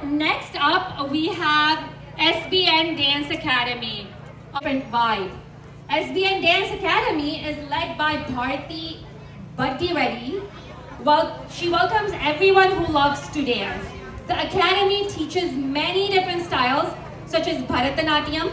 next up we have SBN Dance Academy. Different vibe. SBN Dance Academy is led by Bharti Buddy Reddy. Well, she welcomes everyone who loves to dance. The academy teaches many different styles such as Bharatanatyam,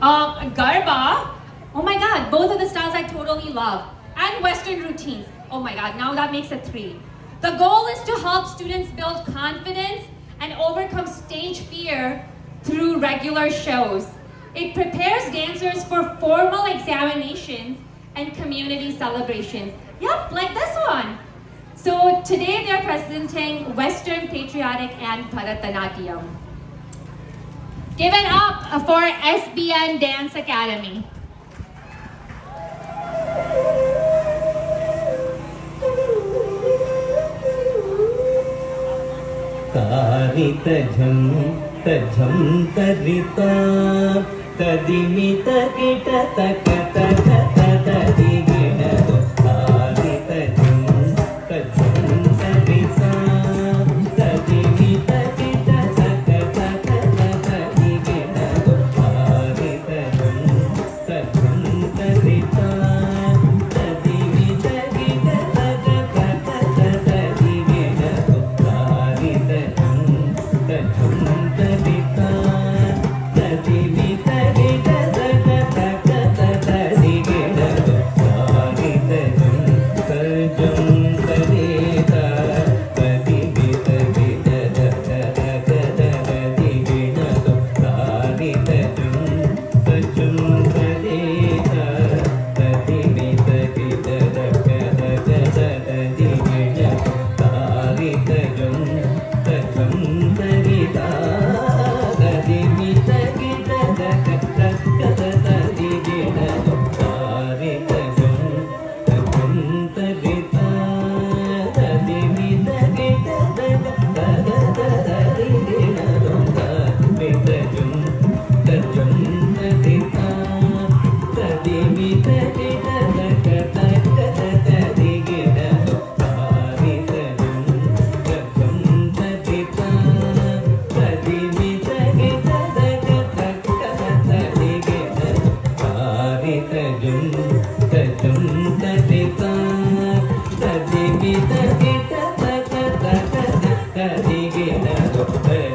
Garba. Oh my God, both of the styles I totally love. And Western routines. Oh my God, now that makes it 3. The goal is to help students build confidence and overcome stage fear through regular shows. It prepares dancers for formal examinations and community celebrations. Yep, like this one. So today they're presenting Western Patriotic and Bharatanatyam. Give it up for SBN Dance Academy. तारितझं तझं तरिता तदिमित किट तक तक तदिगिण तारितझं तझं तरिता तदिमित किट तक तक तदिगिण तारितझं तझं तरिता तदिमित किट तक तक तदिगिण Hey